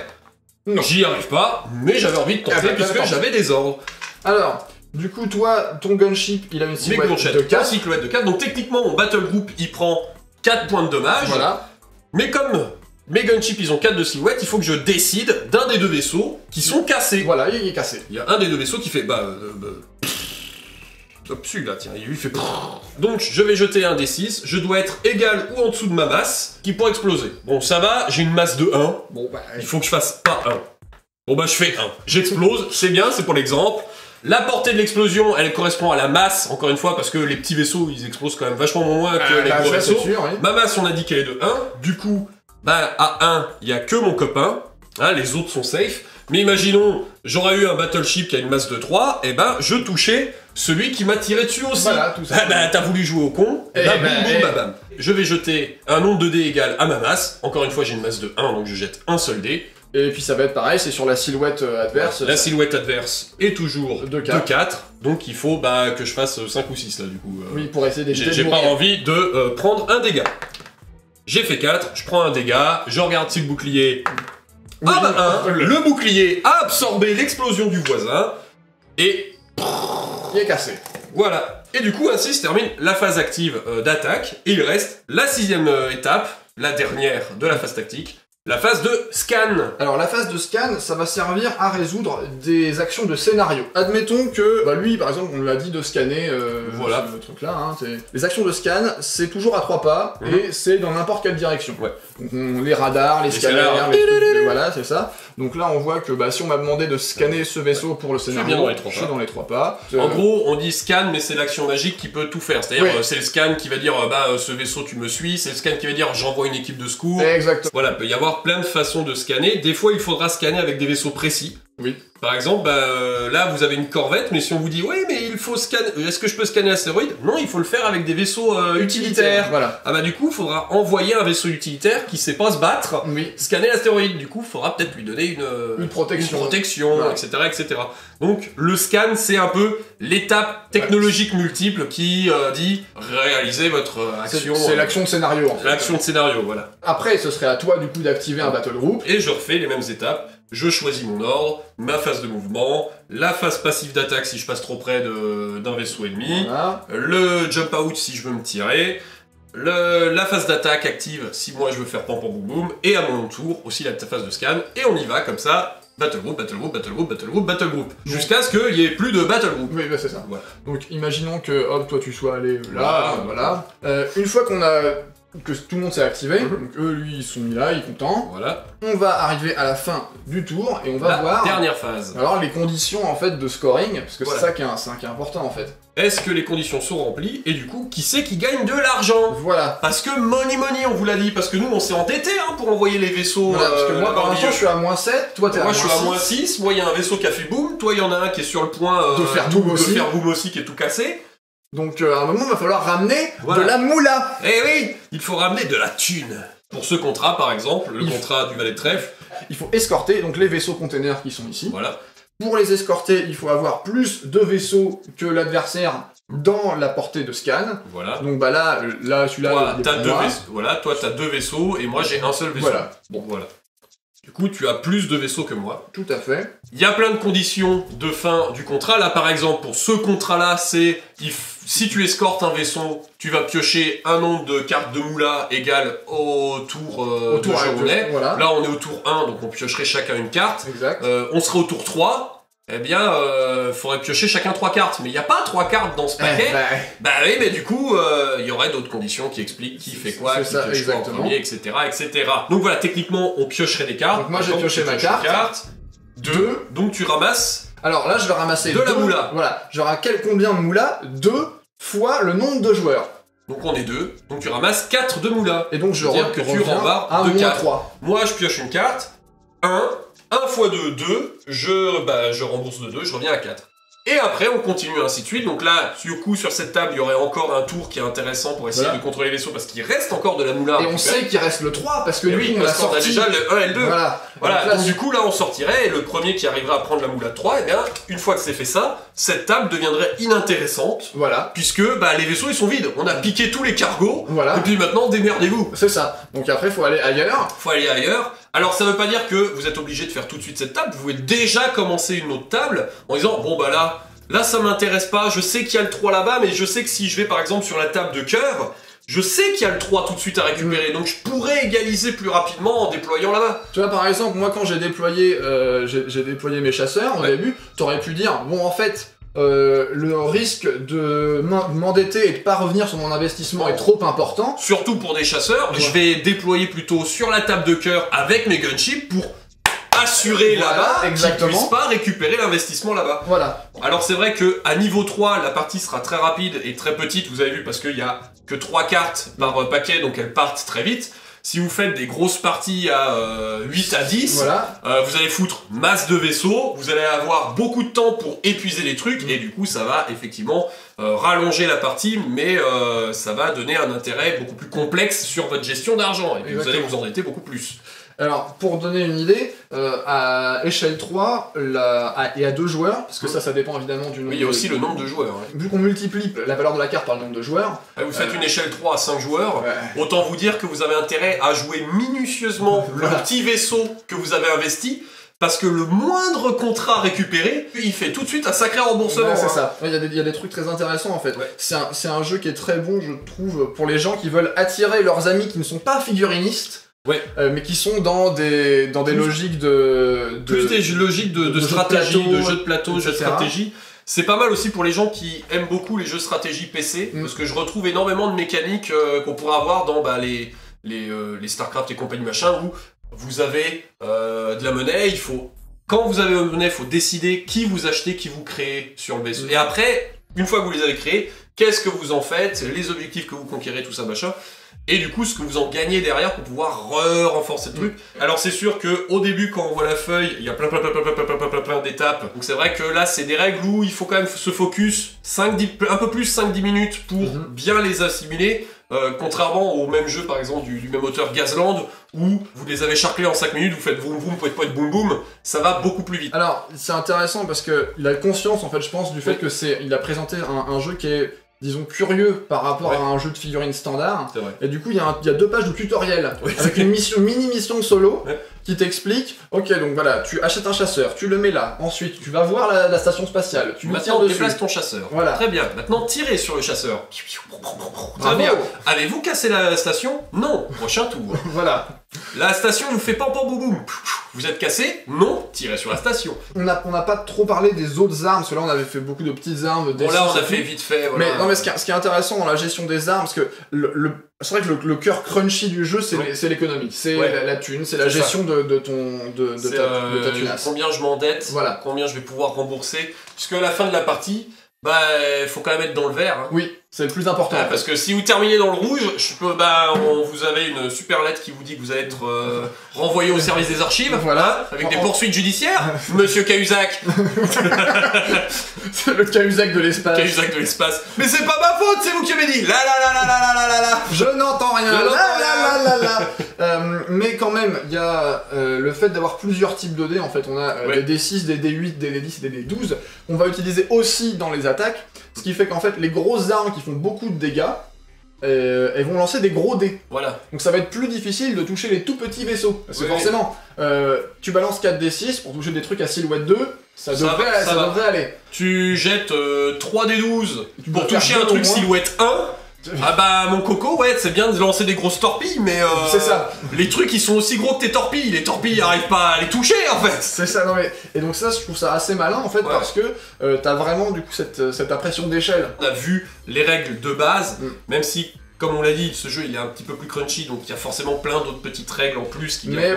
Non. J'y arrive pas, mais j'avais envie de tenter puisque j'avais des ordres. Alors, du coup, toi, ton gunship, il a une silhouette de 4. Silhouette de 4. Donc techniquement, mon battle group, il prend 4 points de dommage. Voilà. Mais comme mes gunships, ils ont 4 de silhouette, il faut que je décide d'un des 2 vaisseaux qui sont cassés. Voilà, il est cassé. Il y a un des 2 vaisseaux qui fait Obsus là, tiens, il lui fait. Donc je vais jeter un D6, je dois être égal ou en dessous de ma masse, qui pourrait exploser. Bon, ça va, j'ai une masse de 1. Bon, bah. Il faut que je fasse pas 1. Bon, bah je fais 1. J'explose, c'est bien, c'est pour l'exemple. La portée de l'explosion, elle correspond à la masse, encore une fois, parce que les petits vaisseaux, ils explosent quand même vachement moins que les gros vaisseaux. Sûr, oui. Ma masse, on a dit qu'elle est de 1. Du coup, bah à 1, il y a que mon copain. Hein, les autres sont safe. Mais imaginons, j'aurais eu un battleship qui a une masse de 3, et ben je touchais celui qui m'a tiré dessus aussi. Voilà, tout ça. Ah bah t'as voulu jouer au con, et bah, boum boum bam bam. Je vais jeter un nombre de dés égal à ma masse. Encore une fois, j'ai une masse de 1, donc je jette un seul dé. Et puis ça va être pareil, c'est sur la silhouette adverse. La silhouette adverse est toujours de 4, donc il faut que je fasse 5 ou 6 là du coup. Oui, pour essayer d'éviter J'ai pas envie de prendre un dégât. J'ai fait 4, je prends un dégât, je regarde si le bouclier... Oui, ah bah 1, le bouclier a absorbé l'explosion du voisin, et... il est cassé. Voilà. Et du coup, ainsi se termine la phase active d'attaque, et il reste la 6ème étape, la dernière de la phase tactique, la phase de scan. Alors la phase de scan, ça va servir à résoudre des actions de scénario. Admettons que, lui par exemple, on lui a dit de scanner voilà. ce truc-là. Hein, les actions de scan, c'est toujours à 3 pas, et c'est dans n'importe quelle direction. Ouais. Donc, les radars, les scanners, les trucs, voilà, c'est ça. Donc là, on voit que si on m'a demandé de scanner ce vaisseau pour le scénario, je suis dans les 3 pas. En gros, on dit scan, mais c'est l'action magique qui peut tout faire. C'est-à-dire, c'est le scan qui va dire, ce vaisseau tu me suis, c'est le scan qui va dire, j'envoie une équipe de secours. Exactement. Voilà, il peut y avoir plein de façons de scanner. Des fois, il faudra scanner avec des vaisseaux précis. Oui. Par exemple, là, vous avez une corvette, mais si on vous dit, oui, mais il faut scanner, est-ce que je peux scanner l'astéroïde? Non, il faut le faire avec des vaisseaux utilitaires. Voilà. Ah bah du coup, il faudra envoyer un vaisseau utilitaire qui sait pas se battre, scanner l'astéroïde. Du coup, il faudra peut-être lui donner une protection, voilà. etc. Donc, le scan, c'est un peu l'étape technologique multiple qui dit réaliser votre action. C'est l'action de scénario, en fait. L'action de scénario, voilà. Après, ce serait à toi, du coup, d'activer un battle group. Et je refais les mêmes étapes. Je choisis mon ordre, ma phase de mouvement, la phase passive d'attaque si je passe trop près d'un vaisseau ennemi, voilà. Le jump out si je veux me tirer, la phase d'attaque active si moi je veux faire pam pam boum boum, et à mon tour aussi la phase de scan, et on y va comme ça, battle group, battle group, battle group, battle group, battle group, jusqu'à ce qu'il y ait plus de battle group. Oui, c'est ça. Voilà. Donc imaginons que, hop, toi tu sois allé là, voilà. Une fois que tout le monde s'est activé, donc eux, lui, ils sont mis là, ils sont contents. Voilà. On va arriver à la fin du tour et on va voir... dernière phase. Alors les conditions, en fait, de scoring, parce que c'est ça qui est important, en fait. Est-ce que les conditions sont remplies, et du coup, qui c'est qui gagne de l'argent? Voilà. Parce que money, on vous l'a dit, parce que nous, on s'est entêtés pour envoyer les vaisseaux. Voilà, parce que moi, par l'instant, je suis à -7, toi, t'es à -6. Moi, je suis à -6, moi, il y a un vaisseau qui a fait boum, toi, il y en a un qui est sur le point de faire boum aussi, qui est tout cassé. Donc, à un moment, il va falloir ramener de la moula. Eh oui, il faut ramener de la thune. Pour ce contrat, par exemple, le contrat du valet de trèfle. Il faut escorter, donc les vaisseaux containers qui sont ici. Voilà. Pour les escorter, il faut avoir plus de vaisseaux que l'adversaire dans la portée de scan. Voilà. Donc là celui-là, toi, t'as 2 vaisseaux, et moi j'ai un seul vaisseau. Voilà. Bon, voilà. Du coup, tu as plus de vaisseaux que moi. Tout à fait. Il y a plein de conditions de fin du contrat. Là, par exemple, pour ce contrat-là, c'est si tu escortes un vaisseau, tu vas piocher un nombre de cartes de moula égal au tour de journée. Voilà. Là, on est au tour 1, donc on piocherait chacun une carte. Exact. On serait au tour 3. Eh bien, faudrait piocher chacun 3 cartes. Mais il n'y a pas 3 cartes dans ce paquet. Bah oui, mais du coup, il y aurait d'autres conditions qui expliquent qui fait quoi, qui pioche quoi en premier, etc., etc. Donc voilà, techniquement, on piocherait des cartes. Donc moi, j'ai pioché ma carte. 2. Donc tu ramasses... Alors là, je vais ramasser de la moula. Voilà, j'aurai combien de moula? 2 fois le nombre de joueurs. Donc on est 2. Donc tu ramasses 4 de moula. Et donc je reviens que tu rembarres à de 4. 3. Moi, je pioche une carte. 1 fois 2, 2, je rembourse de 2, je reviens à 4. Et après, on continue ainsi de suite. Donc là, du coup, sur cette table, il y aurait encore un tour qui est intéressant pour essayer de contrôler les vaisseaux, parce qu'il reste encore de la moula. Et on sait qu'il reste le 3, parce que lui, on a sorti... a déjà le 1 et le 2. Voilà. Donc, donc du coup, là, on sortirait, et le premier qui arrivera à prendre la moula de 3, et bien, une fois que c'est fait ça, cette table deviendrait inintéressante. Voilà. Puisque, les vaisseaux, ils sont vides. On a piqué tous les cargos. Voilà. Et puis maintenant, démerdez-vous. C'est ça. Donc après, il faut aller ailleurs. Alors ça veut pas dire que vous êtes obligé de faire tout de suite cette table, vous pouvez déjà commencer une autre table en disant bon là ça m'intéresse pas, je sais qu'il y a le 3 là-bas, mais je sais que si je vais par exemple sur la table de cœur, je sais qu'il y a le 3 tout de suite à récupérer, donc je pourrais égaliser plus rapidement en déployant là-bas. Tu vois, par exemple, moi quand j'ai déployé mes chasseurs au début, t'aurais pu dire bon en fait le risque de m'endetter et de pas revenir sur mon investissement est trop important. Surtout pour des chasseurs, je vais déployer plutôt sur la table de cœur avec mes gunships pour assurer là-bas qu'ils puissent pas récupérer l'investissement là-bas. Voilà. Alors c'est vrai que à niveau 3, la partie sera très rapide et très petite, vous avez vu, parce qu'il y a que 3 cartes par paquet, donc elles partent très vite. Si vous faites des grosses parties à 8 à 10, vous allez foutre masse de vaisseaux, vous allez avoir beaucoup de temps pour épuiser les trucs, et du coup ça va effectivement rallonger la partie, mais ça va donner un intérêt beaucoup plus complexe sur votre gestion d'argent, et puis vous allez vous endetter beaucoup plus. Alors, pour donner une idée, à échelle 3, et à 2 joueurs, parce que ça dépend évidemment du nombre. Oui, il y a aussi le nombre de joueurs. Ouais. Vu qu'on multiplie la valeur de la carte par le nombre de joueurs... Vous faites une échelle 3 à 5 joueurs, autant vous dire que vous avez intérêt à jouer minutieusement le petit vaisseau que vous avez investi, parce que le moindre contrat récupéré, il fait tout de suite un sacré remboursement. C'est ça. Il y a des trucs très intéressants en fait. C'est un jeu qui est très bon, je trouve, pour les gens qui veulent attirer leurs amis qui ne sont pas figurinistes. Mais qui sont dans des logiques plus des logiques de stratégie, de jeux de plateau, de jeux de stratégie. C'est pas mal aussi pour les gens qui aiment beaucoup les jeux de stratégie PC, parce que je retrouve énormément de mécaniques qu'on pourrait avoir dans les Starcraft et compagnie machin, où vous avez de la monnaie, quand vous avez de la monnaie, il faut décider qui vous achetez, qui vous créez sur le vaisseau. Et après, une fois que vous les avez créés, qu'est-ce que vous en faites, les objectifs que vous conquérez, tout ça machin. Et du coup, ce que vous en gagnez derrière pour pouvoir renforcer le truc. Alors c'est sûr que au début, quand on voit la feuille, il y a plein d'étapes. Donc c'est vrai que là, c'est des règles où il faut quand même se focus un peu plus 5-10 minutes pour bien les assimiler. Contrairement au même jeu, par exemple, du même auteur Gazland, où vous les avez charclés en 5 minutes, vous faites boum boum, poète poète boum boum, ça va beaucoup plus vite. Alors, c'est intéressant parce que il a conscience, en fait, je pense, du fait que il a présenté un jeu qui est, disons, curieux par rapport à un jeu de figurines standard. C'est vrai. Et du coup, il y a 2 pages de tutoriel avec une mini-mission solo qui t'explique, ok, donc voilà, tu achètes un chasseur, tu le mets là, ensuite tu vas voir la station spatiale, tu maintenant déplaces ton chasseur. Voilà. Très bien, maintenant tirez sur le chasseur. Très bien. Avez-vous cassé la station? Non. Prochain tour. Voilà. La station vous fait pam pam boum boum. Vous êtes cassé? Non. Tirez sur la station. On n'a pas trop parlé des autres armes, parce que là on avait fait beaucoup de petites armes. Bon là on a fait vite fait. Voilà. Mais ce qui est intéressant dans la gestion des armes, parce que c'est vrai que le cœur crunchy du jeu, c'est l'économie, c'est la thune, c'est la gestion de ta tunasse. Combien je m'endette, combien je vais pouvoir rembourser, puisque à la fin de la partie, faut quand même être dans le vert. Hein. Oui, c'est le plus important. Parce que si vous terminez dans le rouge, vous avez une super lettre qui vous dit que vous allez être renvoyé au service des archives, avec des poursuites judiciaires, Monsieur Cahuzac. C'est le Cahuzac de l'espace. Cahuzac de l'espace. Mais c'est pas ma faute, c'est vous qui m'avez dit. La. Je n'entends rien. Mais quand même, il y a le fait d'avoir plusieurs types de dés. En fait, on a des D6, des D8, des D10 et des D12. On va utiliser aussi dans les attaques. Ce qui fait qu'en fait, les grosses armes qui font beaucoup de dégâts, elles vont lancer des gros dés. Voilà. Donc ça va être plus difficile de toucher les tout petits vaisseaux. Parce que Oui. forcément, tu balances 4d6 pour toucher des trucs à silhouette 2, ça devrait aller. Tu jettes 3d12 Tu pour dois faire toucher deux un au truc moins. silhouette 1. Ah bah mon coco, ouais, c'est bien de lancer des grosses torpilles, mais C'est ça. les trucs ils sont aussi gros que tes torpilles. Les torpilles arrivent pas à les toucher en fait. C'est ça, non mais... Et donc ça, je trouve ça assez malin en fait, parce que t'as vraiment du coup cette impression d'échelle. On a vu les règles de base, Mm. même si, comme on l'a dit, ce jeu il est un petit peu plus crunchy, donc il y a forcément plein d'autres petites règles en plus qui Mais-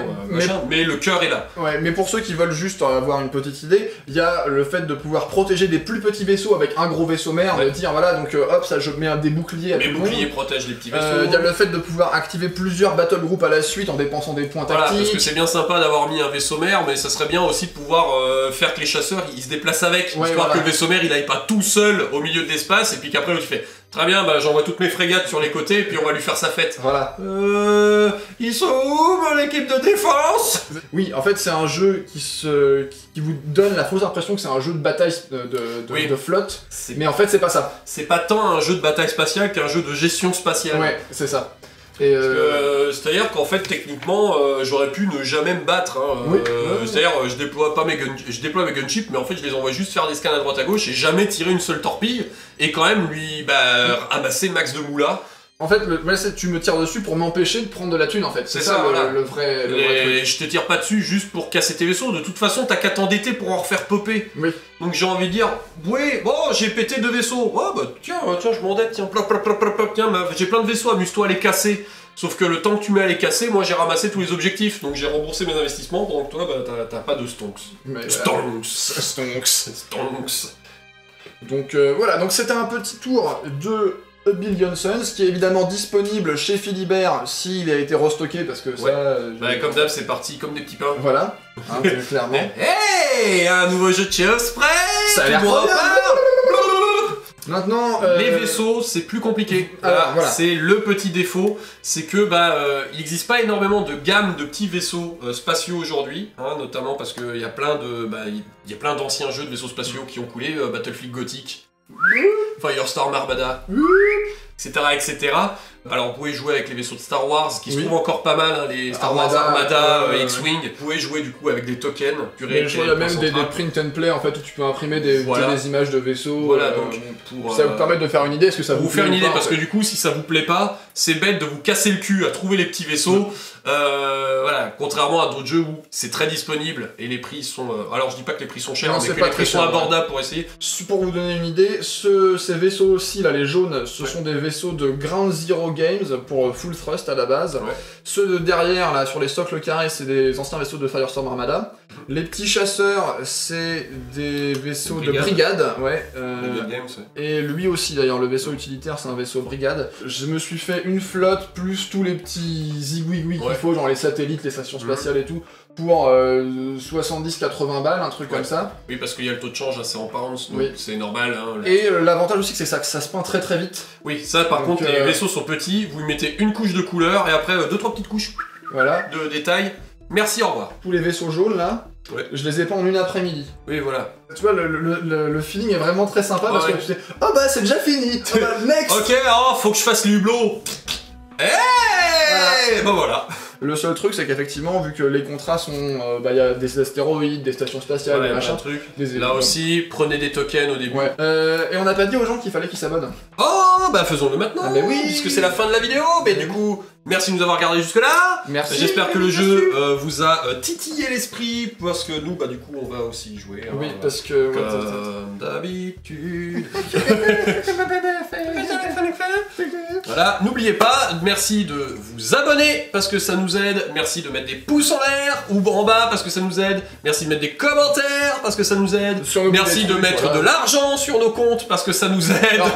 mais le cœur est là. Ouais, mais pour ceux qui veulent juste avoir une petite idée, il y a le fait de pouvoir protéger des plus petits vaisseaux avec un gros vaisseau mère, Ouais. de dire voilà, donc hop, ça je mets des boucliers à Mes tout le boucliers monde. protègent les petits vaisseaux. Il y a le fait de pouvoir activer plusieurs battle groups à la suite en dépensant des points Voilà, parce tactiques. que c'est bien sympa d'avoir mis un vaisseau mère, mais ça serait bien aussi de pouvoir faire que les chasseurs ils se déplacent avec, Ouais, histoire voilà. que le vaisseau mère il aille pas tout seul au milieu de l'espace, et puis qu'après tu fais très bien, bah j'envoie toutes mes frégates sur les côtés, et puis on va lui faire sa fête. Voilà. Ils sont où mon équipe de défense? Oui, en fait, c'est un jeu qui vous donne la fausse impression que c'est un jeu de bataille Oui. de flotte, C'est mais en fait, c'est pas ça. c'est pas tant un jeu de bataille spatiale qu'un jeu de gestion spatiale. Ouais, c'est ça. Et C'est-à-dire qu'en fait, techniquement, j'aurais pu ne jamais me battre. Hein. Oui. C'est-à-dire, je déploie mes gunships, mais en fait, je les envoie juste faire des scans à droite à gauche et jamais tirer une seule torpille. Et quand même, lui, amasser max de moula. en fait, tu me tires dessus pour m'empêcher de prendre de la thune, en fait. C'est C'est ça, ça, voilà. le vrai truc. Et je te tire pas dessus juste pour casser tes vaisseaux. De toute façon, t'as qu'à t'endetter pour en refaire popper. Oui. Donc j'ai envie de dire, oui, bon, j'ai pété 2 vaisseaux. Oh, bah tiens, je m'endette, tiens, plop, plop, plop, plop, plop, tiens, j'ai plein de vaisseaux, amuse-toi à les casser. Sauf que le temps que tu mets à les casser, moi j'ai ramassé tous les objectifs, donc j'ai remboursé mes investissements, pendant que toi, bah, t'as pas de stonks. Mais, Stonks. Stonks. Stonks. Donc voilà, donc c'était un petit tour de A Billion Suns, qui est évidemment disponible chez Philibert s'il a été restocké, parce que ça... Bah, comme d'hab, c'est parti comme des petits pains. Voilà, hein, clairement. Hey, un nouveau jeu de chez Osprey. Ça a l'air tout le monde trop bien. repart. Maintenant... Les vaisseaux, c'est plus compliqué. Alors, voilà. C'est le petit défaut, c'est que il n'existe pas énormément de gamme de petits vaisseaux spatiaux aujourd'hui, hein, notamment parce qu'il y a plein d'anciens jeux de vaisseaux spatiaux qui ont coulé, Battlefield Gothic, Firestorm Armada, etc. Alors vous pouvez jouer avec les vaisseaux de Star Wars, qui se Oui. trouvent encore pas mal, hein, les Star Wars Armada, X-Wing. Vous pouvez jouer du coup avec des tokens. Mais je vois, il y a même des print and play en fait où tu peux imprimer des images de vaisseaux. Voilà, donc pour ça vous permet de faire une idée, est-ce que ça pour vous vous faire plaît une ou idée, pas, parce en que fait. du coup, si ça vous plaît pas, c'est bête de vous casser le cul à trouver les petits vaisseaux. Voilà, contrairement à d'autres jeux où c'est très disponible et les prix sont. Alors, je dis pas que les prix sont chers, Non, mais c'est que pas les prix très sont cher, abordables pour essayer. Pour vous donner une idée, ces vaisseaux aussi, là, les jaunes, ce sont des vaisseaux de Ground Zero Games pour Full Thrust à la base. Ouais. Ceux de derrière, là, sur les socles carrés, c'est des anciens vaisseaux de Firestorm Armada. Les petits chasseurs, c'est des vaisseaux de brigade, ouais. Riot Games, ouais. Et lui aussi, d'ailleurs, le vaisseau utilitaire, c'est un vaisseau brigade. Je me suis fait une flotte, plus tous les petits zigouigouis qu'il Ouais. faut, genre les satellites, les stations spatiales et tout, pour 70-80 balles, un truc Ouais. comme ça. Oui, parce qu'il y a le taux de change assez en pounds, donc Oui. c'est normal. Hein, Et l'avantage aussi, c'est que ça se peint très très vite. Oui, ça par Donc, contre, les vaisseaux sont petits, vous y mettez une couche de couleur et après 2-3 petites couches Voilà. de détails. Merci, au revoir. Tous les vaisseaux jaunes, là, Ouais. je les ai pas en une après-midi. Oui, voilà. Tu vois, le feeling est vraiment très sympa parce Ouais. que tu sais, oh bah c'est déjà fini, oh bah next. Ok, oh, faut que je fasse l'hublot. Hey, bon voilà. Le seul truc, c'est qu'effectivement, vu que les contrats sont, il y a des astéroïdes, des stations spatiales, Ouais, des un machins, truc. des Là aussi, prenez des tokens au début. Ouais. Et on n'a pas dit aux gens qu'il fallait qu'ils s'abonnent. Oh, bah faisons-le maintenant. Ah, mais oui. Puisque c'est la fin de la vidéo. Mais du coup, merci de nous avoir regardé jusque là. Merci. J'espère que le jeu vous a titillé l'esprit, parce que nous, bah du coup, on va aussi y jouer. hein. Oui, parce que... ouais, Comme d'habitude. Voilà, n'oubliez pas, merci de vous abonner parce que ça nous aide, merci de mettre des pouces en l'air ou en bas parce que ça nous aide, merci de mettre des commentaires parce que ça nous aide, Sur nos merci billets de de mettre voilà. de l'argent sur nos comptes parce que ça nous aide. Alors,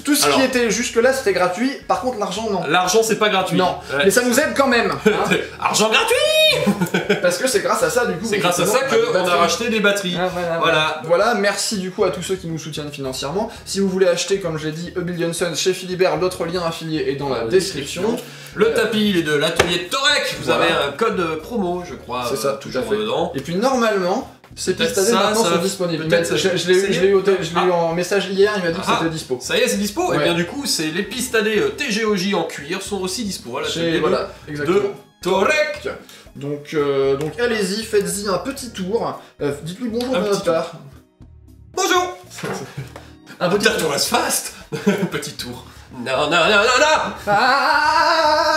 tout ce Alors. qui était jusque-là, c'était gratuit. Par contre, l'argent, non. L'argent c'est pas gratuit. Non, Ouais. mais ça nous aide quand même. Hein, Argent gratuit. parce que c'est grâce à ça, du coup. C'est grâce à ça effectivement, qu'on a batterie. racheté des batteries. Ah, voilà. Voilà, merci du coup à tous ceux qui nous soutiennent financièrement. Si vous voulez acheter, comme je l'ai dit, A Billion Suns chez Philibert, l'autre lien affilié est dans la description. Le tapis, il est de l'atelier de Torek. Vous Voilà. avez un code promo, je crois. C'est ça, tout à toujours fait. dedans. Et puis normalement, Ces Peut-être pistes AD ça, maintenant ça sont va- disponibles. peut-être ça- Je l'ai eu Ah. en message hier, il m'a dit que Ah. c'était dispo. Ça y est, c'est dispo. Et Ouais. bien du coup, c'est les pistes AD TGOJ en cuir sont aussi dispo. Voilà, Chez- voilà, exactement. de Torek. Donc allez-y, faites-y un petit tour. Dites-lui bonjour Un de petit notre part. Bonjour. Un petit That was fast. Petit tour. Non, non, non, non, non. Ah